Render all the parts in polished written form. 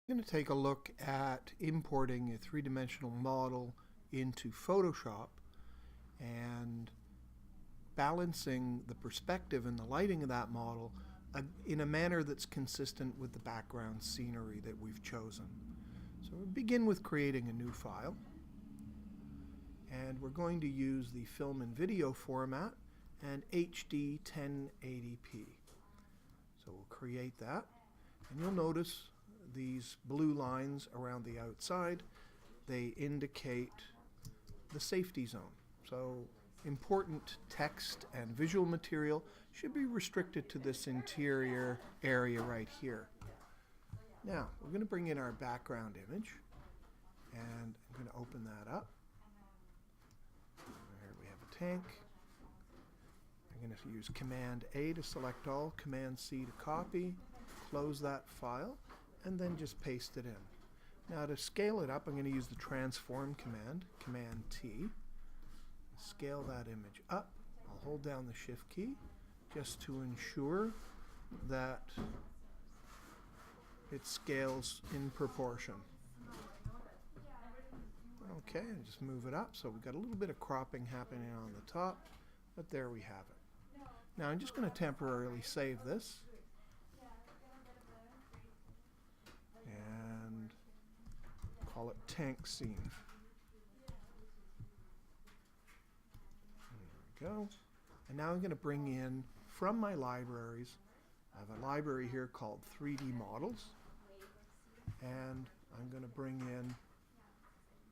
I'm going to take a look at importing a three-dimensional model into Photoshop and balancing the perspective and the lighting of that model in a manner that's consistent with the background scenery that we've chosen. So we'll begin with creating a new file, and we're going to use the film and video format and HD 1080p. So we'll create that, and you'll notice these blue lines around the outside, they indicate the safety zone. So important text and visual material should be restricted to this interior area right here. Now, we're going to bring in our background image, and I'm going to open that up. Here we have a tank. I'm going to use Command A to select all, Command C to copy, close that file, and then just paste it in. Now to scale it up, I'm going to use the transform command, Command T. Scale that image up. I'll hold down the Shift key just to ensure that it scales in proportion. Okay, and just move it up. So we've got a little bit of cropping happening on the top, but there we have it. Now I'm just going to temporarily save this. And call it tank scene. There we go. And now I'm going to bring in from my libraries. I have a library here called 3D Models, and I'm going to bring in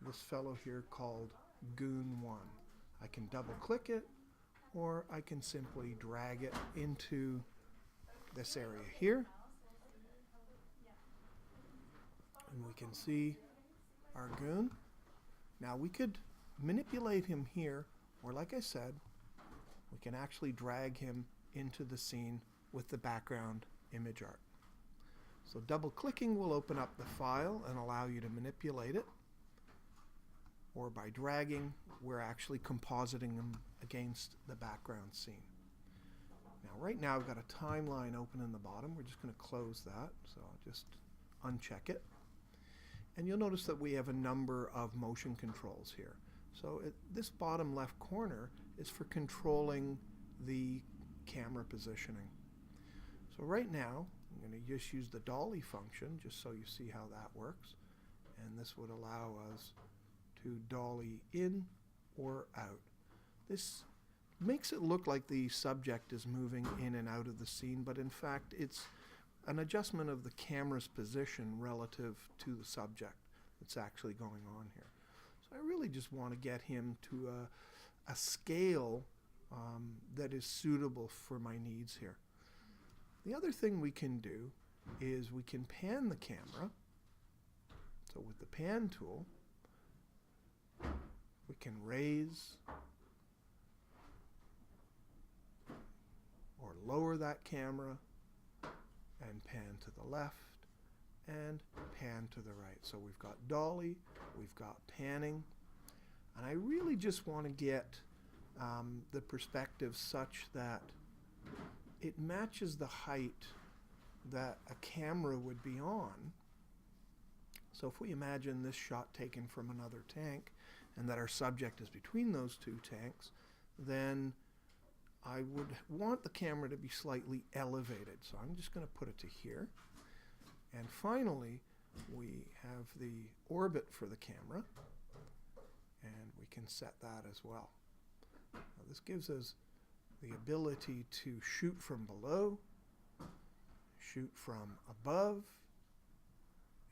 this fellow here called Goon 1. I can double click it, or I can simply drag it into this area here. And we can see our goon. Now we could manipulate him here, or like I said, we can actually drag him into the scene with the background image art. So double clicking will open up the file and allow you to manipulate it, or by dragging, we're actually compositing him against the background scene. Now right now I've got a timeline open in the bottom. We're just going to close that, so I'll just uncheck it. And you'll notice that we have a number of motion controls here. So this bottom left corner is for controlling the camera positioning. So right now, I'm going to just use the dolly function just so you see how that works. And this would allow us to dolly in or out. This makes it look like the subject is moving in and out of the scene, but in fact it's an adjustment of the camera's position relative to the subject that's actually going on here. So I really just want to get him to a scale that is suitable for my needs here. The other thing we can do is we can pan the camera. So with the pan tool, we can raise or lower that camera and pan to the left and pan to the right. So we've got dolly, we've got panning, and I really just want to get the perspective such that it matches the height that a camera would be on. So if we imagine this shot taken from another tank and that our subject is between those two tanks, then I would want the camera to be slightly elevated. So I'm just going to put it to here. And finally, we have the orbit for the camera, and we can set that as well. Now, this gives us the ability to shoot from below, shoot from above,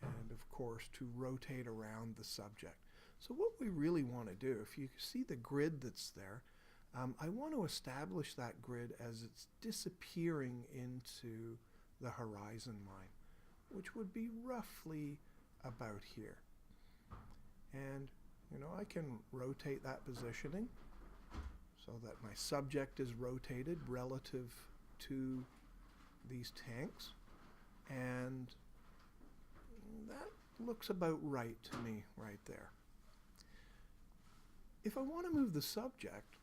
and of course to rotate around the subject. So what we really want to do, if you see the grid that's there, I want to establish that grid as it's disappearing into the horizon line, which would be roughly about here. And I can rotate that positioning so that my subject is rotated relative to these tanks, and that looks about right to me right there. If I want to move the subject,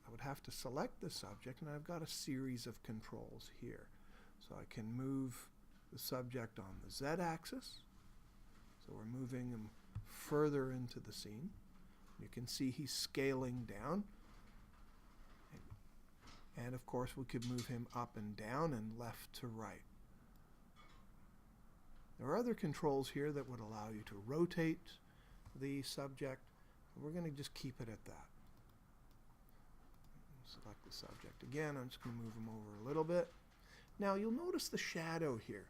I would have to select the subject, and I've got a series of controls here. So I can move the subject on the Z-axis, So we're moving him further into the scene. You can see he's scaling down. And of course we could move him up and down and left to right. There are other controls here that would allow you to rotate the subject. We're going to just keep it at that. Select the subject again. I'm just going to move him over a little bit. Now you'll notice the shadow here.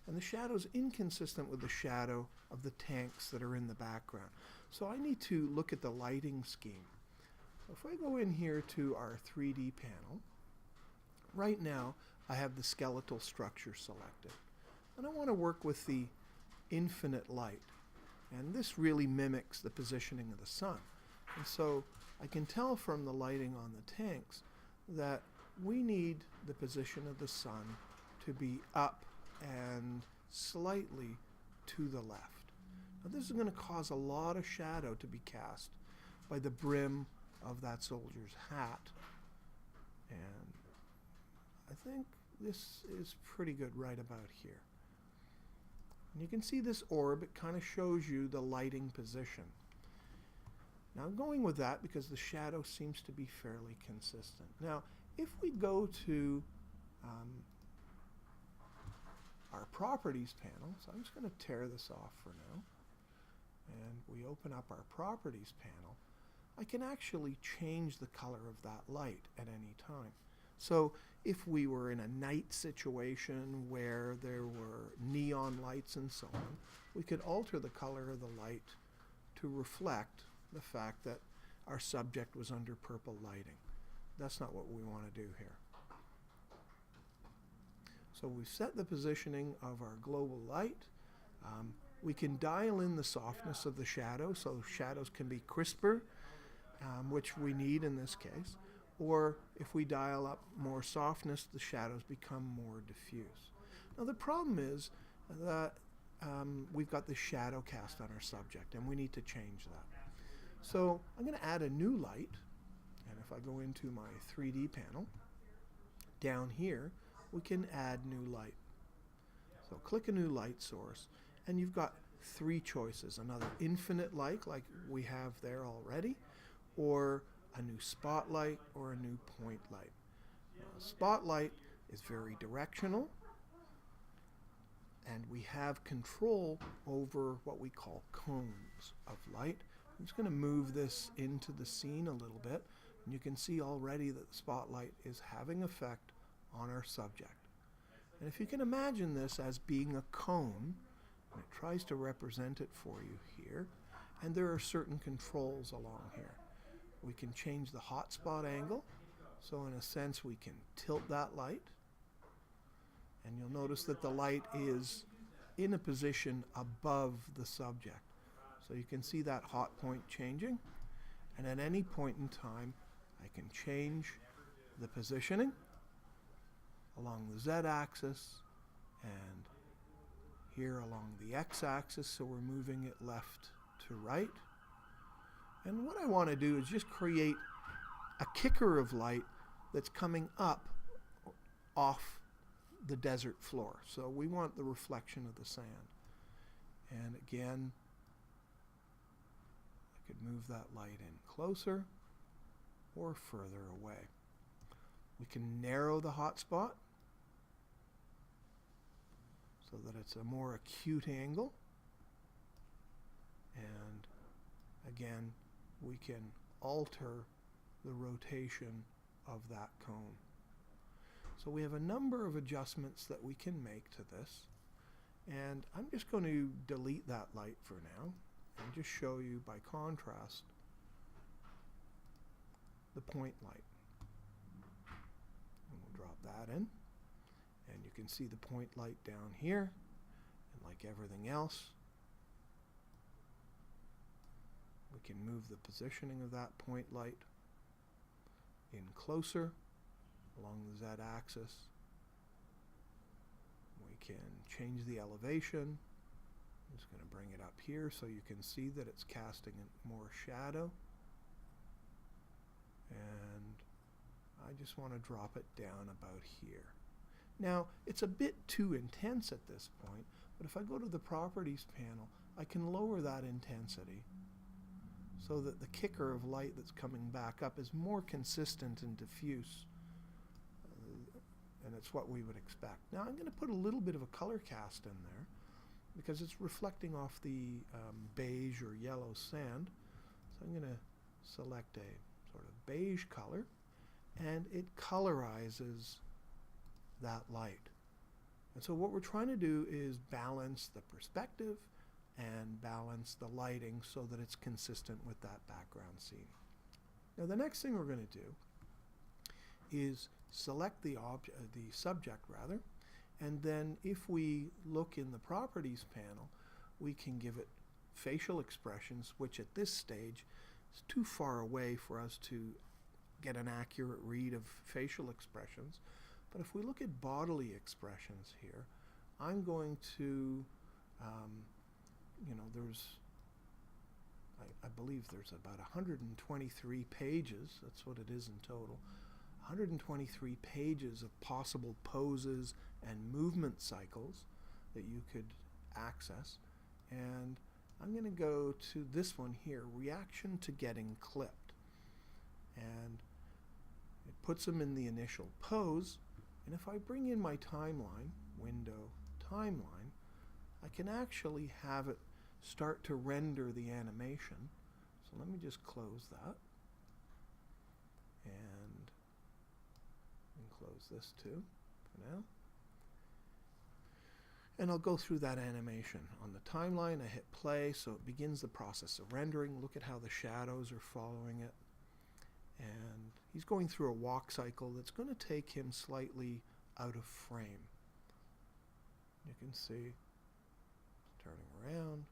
And the shadow is inconsistent with the shadow of the tanks that are in the background. So I need to look at the lighting scheme. If I go in here to our 3D panel, right now I have the skeletal structure selected. And I want to work with the infinite light. And this really mimics the positioning of the sun. And so I can tell from the lighting on the tanks that we need the position of the sun to be up and slightly to the left. Now this is going to cause a lot of shadow to be cast by the brim of that soldier's hat. And I think this is pretty good right about here. And you can see this orb, it kind of shows you the lighting position. Now I'm going with that because the shadow seems to be fairly consistent. Now if we go to our properties panel, so I'm just going to tear this off for now, and we open up our properties panel, I can actually change the color of that light at any time. So if we were in a night situation where there were neon lights and so on, we could alter the color of the light to reflect the fact that our subject was under purple lighting. That's not what we want to do here. So we've set the positioning of our global light. We can dial in the softness of the shadow, so shadows can be crisper, which we need in this case. Or if we dial up more softness, the shadows become more diffuse. Now the problem is that we've got the shadow cast on our subject, and we need to change that. So I'm going to add a new light, and if I go into my 3D panel, down here we can add new light. So click a new light source, and you've got three choices: another infinite light like we have there already, or a new spotlight, or a new point light. Now, spotlight is very directional, and we have control over what we call cones of light. I'm just going to move this into the scene a little bit, and you can see already that the spotlight is having effect on our subject. And if you can imagine this as being a cone, and it tries to represent it for you here, and there are certain controls along here. We can change the hotspot angle, so in a sense we can tilt that light, and you'll notice that the light is in a position above the subject. So you can see that hot point changing, and at any point in time I can change the positioning along the z-axis and here along the x-axis, so we're moving it left to right. And what I want to do is just create a kicker of light that's coming up off the desert floor. So we want the reflection of the sand. And again, I could move that light in closer or further away. We can narrow the hotspot so that it's a more acute angle. And again, we can alter the rotation of that cone. So we have a number of adjustments that we can make to this, and I'm just going to delete that light for now and just show you by contrast the point light. And we'll drop that in, and you can see the point light down here, and like everything else, we can move the positioning of that point light in closer along the z-axis. We can change the elevation. I'm just going to bring it up here so you can see that it's casting more shadow. And I just want to drop it down about here. Now, it's a bit too intense at this point, But if I go to the Properties panel, I can lower that intensity so that the kicker of light that's coming back up is more consistent and diffuse. And it's what we would expect. Now I'm going to put a little bit of a color cast in there because it's reflecting off the beige or yellow sand. So I'm going to select a sort of beige color, and it colorizes that light. And so what we're trying to do is balance the perspective and balance the lighting so that it's consistent with that background scene. Now the next thing we're going to do is select the subject rather, and then if we look in the Properties panel, we can give it facial expressions, which at this stage is too far away for us to get an accurate read of facial expressions. But if we look at bodily expressions here, I'm going to, I believe there's about 123 pages, that's what it is in total, 123 pages of possible poses and movement cycles that you could access. And I'm going to go to this one here, reaction to getting clipped. And it puts them in the initial pose. And if I bring in my timeline, window timeline, I can actually have it start to render the animation. So let me just close that. And close this too for now. And I'll go through that animation. On the timeline, I hit play, so it begins the process of rendering. Look at how the shadows are following it. And he's going through a walk cycle that's going to take him slightly out of frame. You can see turning around,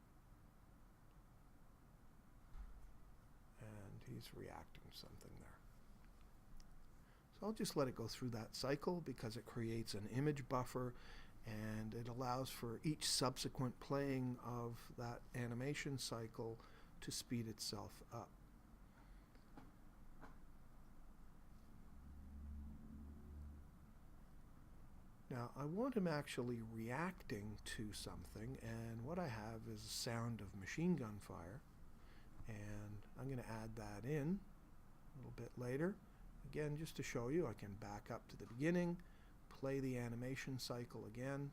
and he's reacting to something there. So I'll just let it go through that cycle because it creates an image buffer and it allows for each subsequent playing of that animation cycle to speed itself up. Now I want him actually reacting to something, and what I have is a sound of machine gun fire, and I'm going to add that in a little bit later. Again, just to show you, I can back up to the beginning, play the animation cycle again,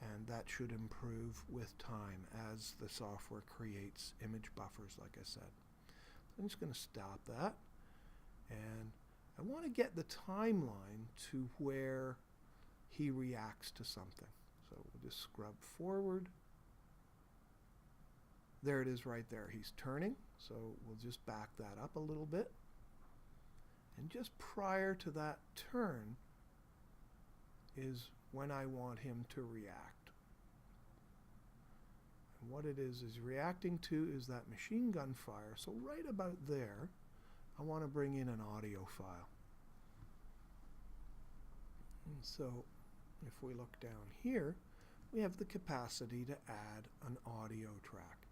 and that should improve with time as the software creates image buffers, like I said. I'm just going to stop that, and I want to get the timeline to where he reacts to something. So we'll just scrub forward. There it is right there. He's turning, so we'll just back that up a little bit. And just prior to that turn is when I want him to react. And what it is reacting to is that machine gun fire. So right about there, I want to bring in an audio file. And so if we look down here, we have the capacity to add an audio track.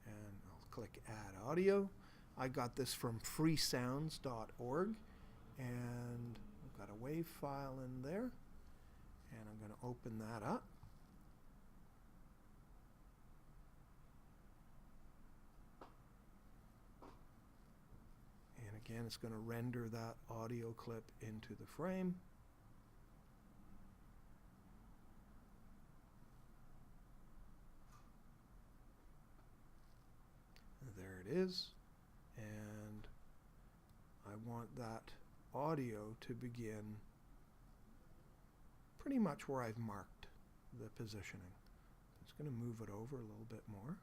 And I'll click Add Audio. I got this from freesounds.org, and I've got a WAV file in there, and I'm going to open that up. And again, it's going to render that audio clip into the frame. There it is. And I want that audio to begin pretty much where I've marked the positioning. It's going to move it over a little bit more.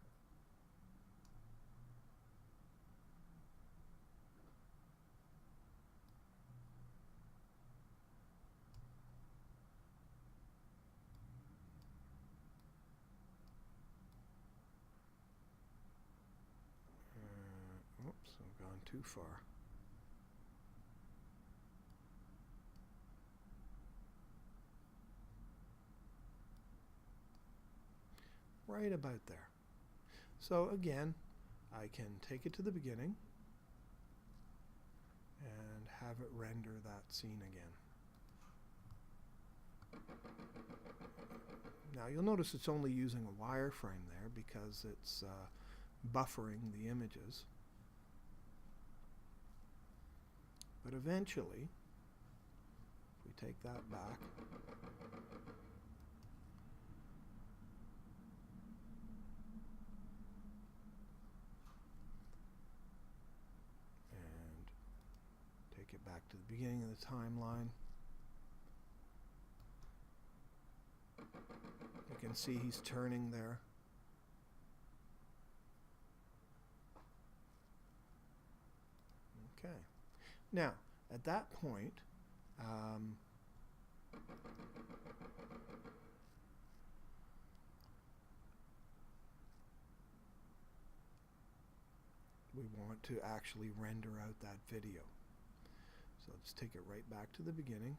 Oops, I've gone too far. Right about there. So again, I can take it to the beginning and have it render that scene again. Now you'll notice it's only using a wireframe there because it's buffering the images. But eventually, if we take that back, and take it back to the beginning of the timeline, you can see he's turning there. Okay. Now, at that point, we want to actually render out that video. So let's take it right back to the beginning.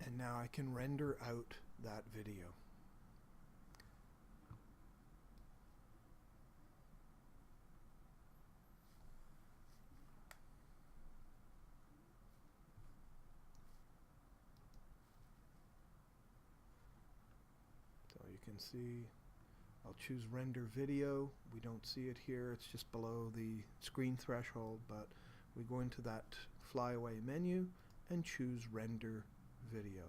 And now I can render out that video. So you can see, I'll choose render video. We don't see it here, it's just below the screen threshold, but we go into that flyaway menu and choose render video.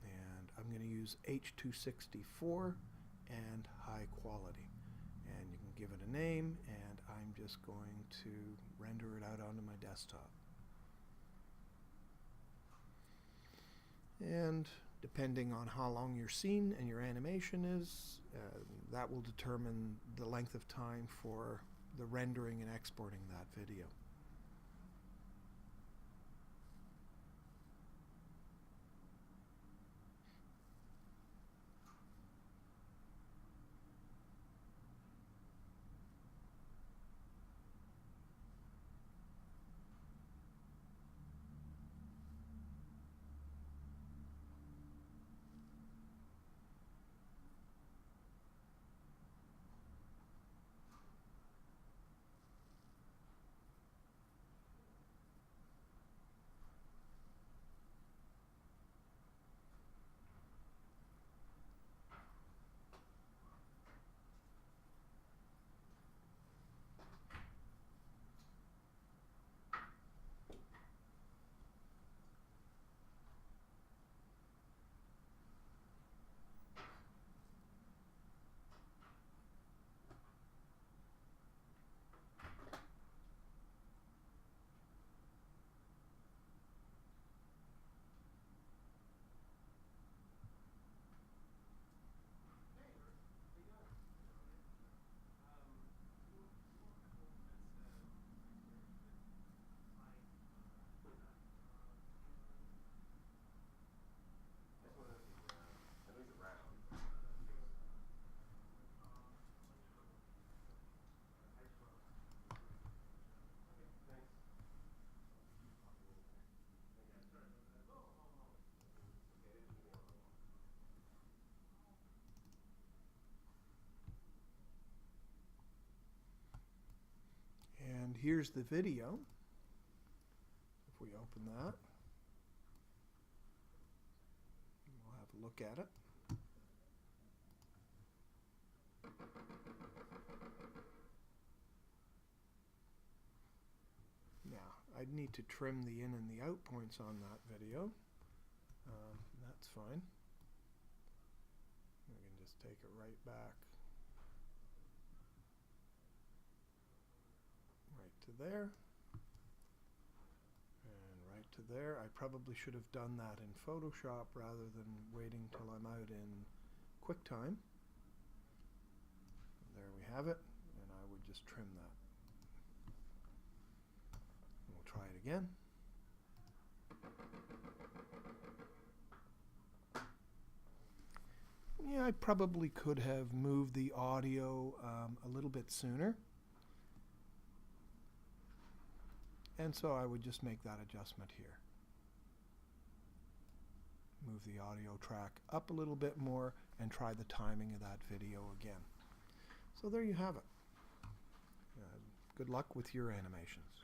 And I'm going to use H.264 and high quality. And you can give it a name, and I'm just going to render it out onto my desktop. And depending on how long your scene and your animation is, that will determine the length of time for the rendering and exporting that video. And here's the video. If we open that, we'll have a look at it. Now, I'd need to trim the in and the out points on that video. That's fine. We can just take it right back. There and right to there. I probably should have done that in Photoshop rather than waiting till I'm out in QuickTime. There we have it, and I would just trim that. We'll try it again. yeah, I probably could have moved the audio a little bit sooner. And so I would just make that adjustment here. Move the audio track up a little bit more and try the timing of that video again. So there you have it. Good luck with your animations.